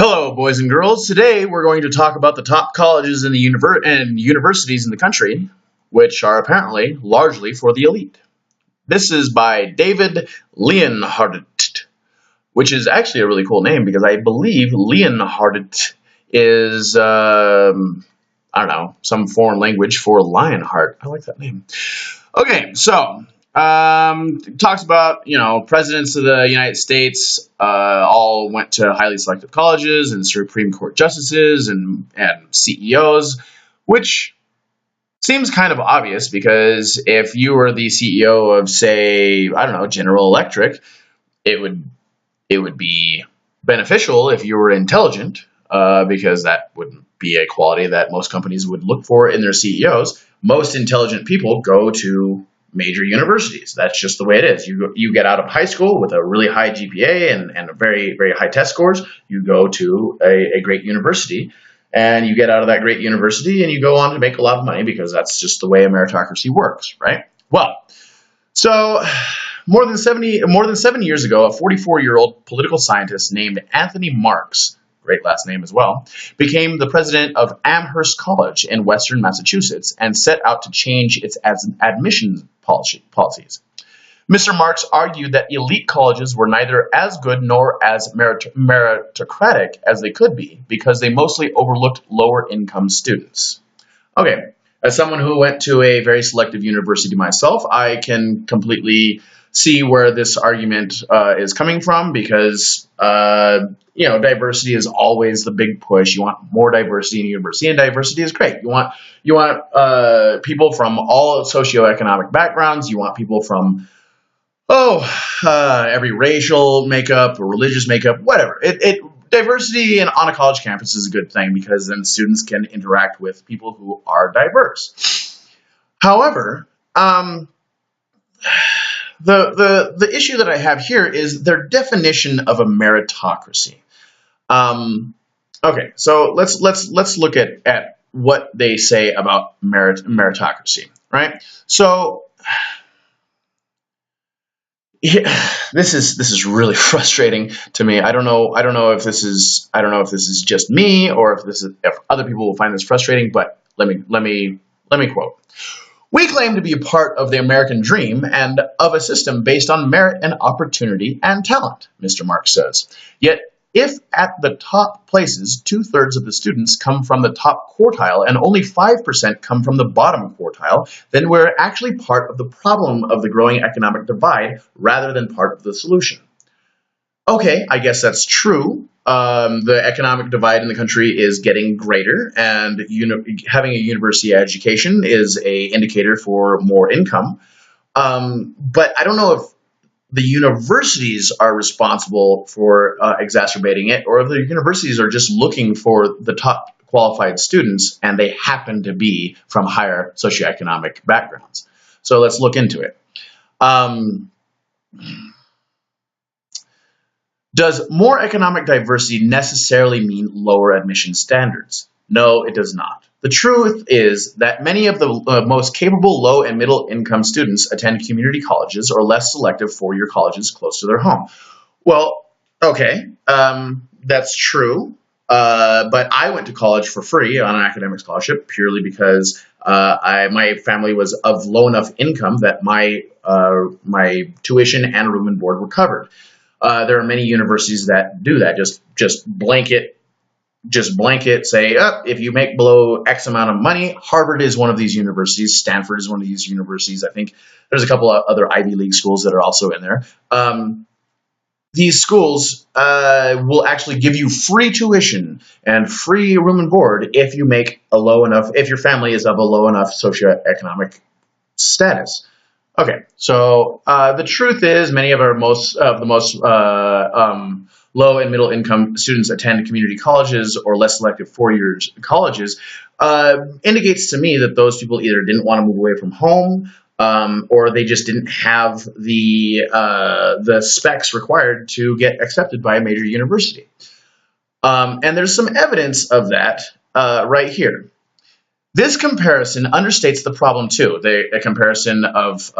Hello, boys and girls. Today we're going to talk about the top colleges in the and universities in the country, which are apparently largely for the elite. This is by David Leonhardt, which is actually a really cool name because I believe Leonhardt is, I don't know, some foreign language for Lionheart. I like that name. Okay, so talks about, presidents of the United States all went to highly selective colleges and Supreme Court justices and CEOs, which seems kind of obvious because if you were the CEO of, say, I don't know, General Electric, it would be beneficial if you were intelligent because that wouldn't be a quality that most companies would look for in their CEOs. Most intelligent people go to major universities. That's just the way it is. You get out of high school with a really high GPA and a very, very high test scores. You go to a great university, and you get out of that great university, and you go on to make a lot of money because that's just the way a meritocracy works, right? Well, so more than 7 years ago, a 44-year-old political scientist named Anthony Marks, great last name as well, became the president of Amherst College in Western Massachusetts and set out to change its admissions policies. Mr. Marks argued that elite colleges were neither as good nor as meritocratic as they could be because they mostly overlooked lower income students. Okay, as someone who went to a very selective university myself, I can completely see where this argument is coming from because, diversity is always the big push. You want more diversity in a university, and diversity is great. You want people from all socioeconomic backgrounds. You want people from, every racial makeup or religious makeup, whatever. Diversity on a college campus is a good thing because then students can interact with people who are diverse. However, the issue that I have here is their definition of a meritocracy. Okay, so let's look at what they say about meritocracy, right? So this is really frustrating to me. I don't know if this is just me or if other people will find this frustrating, but let me quote. We claim to be a part of the American dream and of a system based on merit and opportunity and talent, Mr. Marks says. Yet, if at the top places, 2/3 of the students come from the top quartile and only 5% come from the bottom quartile, then we're actually part of the problem of the growing economic divide rather than part of the solution. Okay, I guess that's true. The economic divide in the country is getting greater, and having a university education is an indicator for more income. But I don't know if the universities are responsible for exacerbating it, or if the universities are just looking for the top qualified students, and they happen to be from higher socioeconomic backgrounds. So let's look into it. Does more economic diversity necessarily mean lower admission standards? No, it does not. The truth is that many of the most capable low and middle income students attend community colleges or less selective four-year colleges close to their home. Well, okay, that's true, but I went to college for free on an academic scholarship purely because my family was of low enough income that my tuition and room and board were covered. There are many universities that do that, just blanket say, if you make below X amount of money. Harvard is one of these universities. Stanford is one of these universities. I think there's a couple of other Ivy League schools that are also in there. These schools will actually give you free tuition and free room and board if you make if your family is of a low enough socioeconomic status. Okay, so the truth is many of the most low and middle income students attend community colleges or less selective four-year colleges indicates to me that those people either didn't want to move away from home or they just didn't have the specs required to get accepted by a major university. And there's some evidence of that right here. This comparison understates the problem too. A comparison of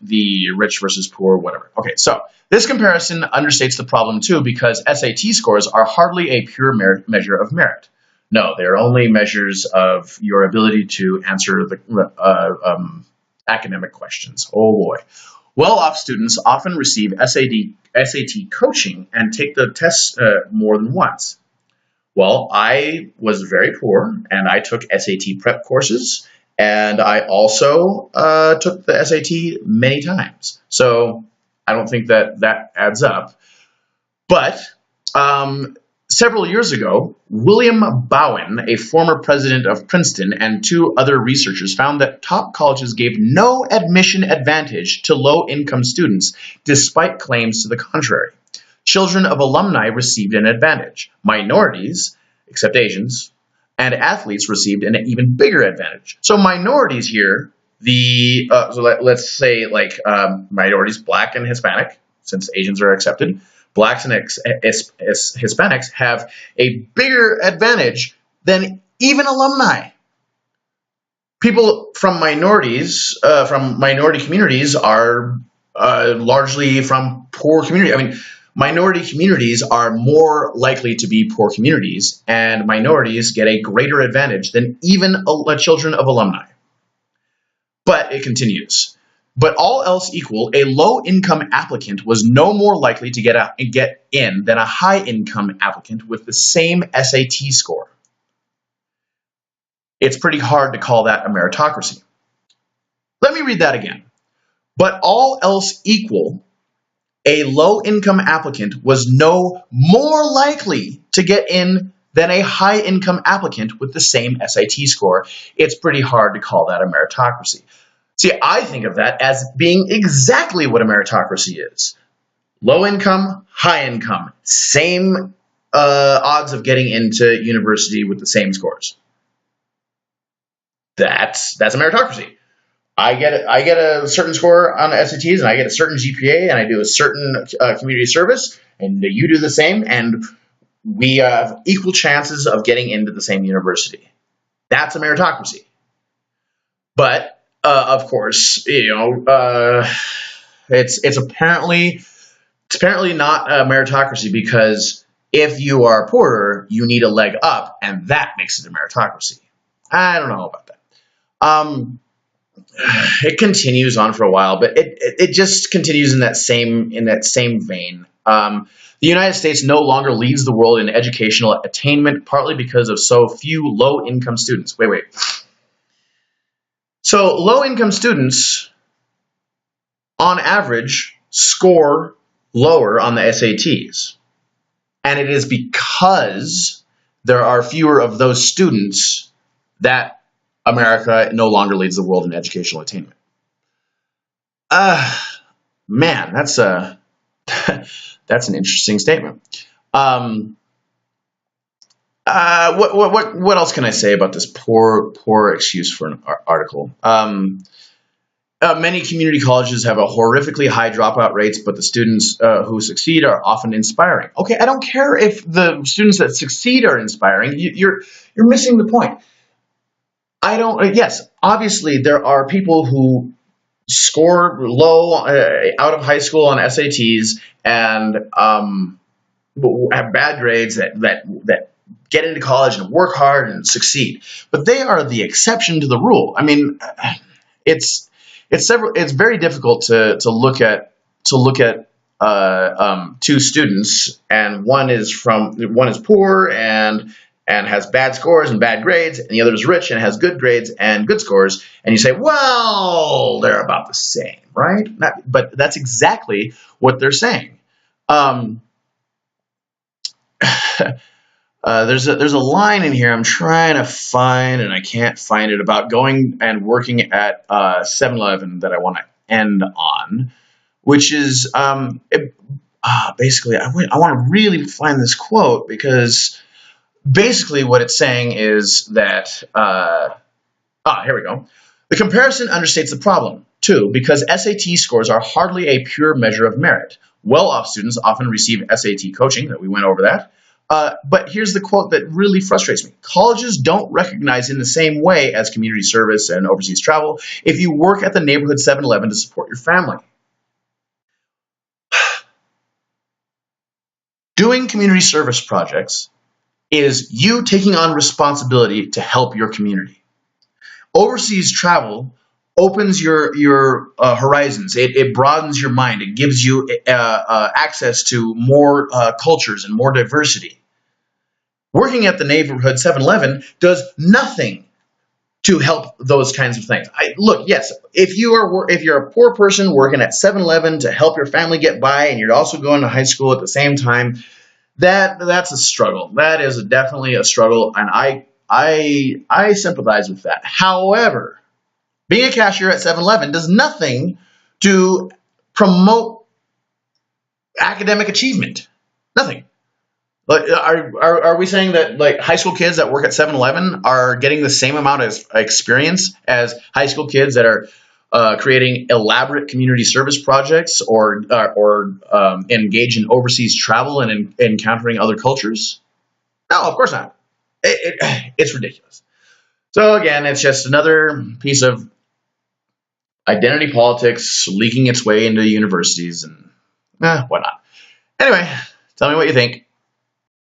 the rich versus poor, whatever. Okay, so this comparison understates the problem too because SAT scores are hardly a pure measure of merit. No, they're only measures of your ability to answer the academic questions. Oh boy. Well-off students often receive SAT coaching and take the test more than once. Well, I was very poor, and I took SAT prep courses, and I also took the SAT many times. So I don't think that adds up. But several years ago, William Bowen, a former president of Princeton, and 2 other researchers found that top colleges gave no admission advantage to low-income students, despite claims to the contrary. Children of alumni received an advantage. Minorities, except Asians, and athletes received an even bigger advantage. So minorities here, let's say like minorities, Black and Hispanic, since Asians are accepted, Blacks and Hispanics have a bigger advantage than even alumni. People from minorities, from minority communities are largely from poor communities. I mean, minority communities are more likely to be poor communities, and minorities get a greater advantage than even children of alumni. But it continues. But all else equal, a low-income applicant was no more likely to get in than a high-income applicant with the same SAT score. It's pretty hard to call that a meritocracy. Let me read that again. But all else equal, a low-income applicant was no more likely to get in than a high-income applicant with the same SAT score. It's pretty hard to call that a meritocracy. See, I think of that as being exactly what a meritocracy is. Low income, high income, same odds of getting into university with the same scores. That's a meritocracy. I get a certain score on the SATs, and I get a certain GPA, and I do a certain community service, and you do the same, and we have equal chances of getting into the same university. That's a meritocracy. But of course, it's apparently not a meritocracy because if you are poorer, you need a leg up, and that makes it a meritocracy. I don't know about that. It continues on for a while, but it just continues in that same vein. The United States no longer leads the world in educational attainment, partly because of so few low-income students. Wait. So low-income students, on average, score lower on the SATs. And it is because there are fewer of those students that America no longer leads the world in educational attainment. Man, that's an interesting statement. What else can I say about this poor excuse for an article? Many community colleges have a horrifically high dropout rates, but the students who succeed are often inspiring. Okay, I don't care if the students that succeed are inspiring. You're missing the point. Yes, obviously there are people who score low out of high school on SATs and have bad grades that get into college and work hard and succeed. But they are the exception to the rule. I mean, it's very difficult to look at two students, and one is poor and has bad scores and bad grades, and the other is rich and has good grades and good scores, and you say, well, they're about the same, right? But that's exactly what they're saying. There's a line in here I'm trying to find, and I can't find it, about going and working at 7-Eleven that I want to end on, which is basically I want to really find this quote, because basically what it's saying is that here we go. The comparison understates the problem too, because SAT scores are hardly a pure measure of merit. Well-off students often receive SAT coaching, that we went over that, But here's the quote that really frustrates me. Colleges don't recognize in the same way as community service and overseas travel if you work at the neighborhood 7-Eleven to support your family. Doing community service projects is you taking on responsibility to help your community. Overseas travel opens your horizons. It broadens your mind. It gives you access to more cultures and more diversity. Working at the neighborhood 7-Eleven does nothing to help those kinds of things. Look, yes, if you're a poor person working at 7-Eleven to help your family get by, and you're also going to high school at the same time, that's a struggle. That is definitely a struggle, and I sympathize with that. However, being a cashier at 7-Eleven does nothing to promote academic achievement. Nothing. Like, are we saying that like high school kids that work at 7-Eleven are getting the same amount of experience as high school kids that are creating elaborate community service projects or engage in overseas travel and encountering other cultures? No, of course not. It's ridiculous. So again, it's just another piece of identity politics leaking its way into universities, and why not? Anyway, tell me what you think.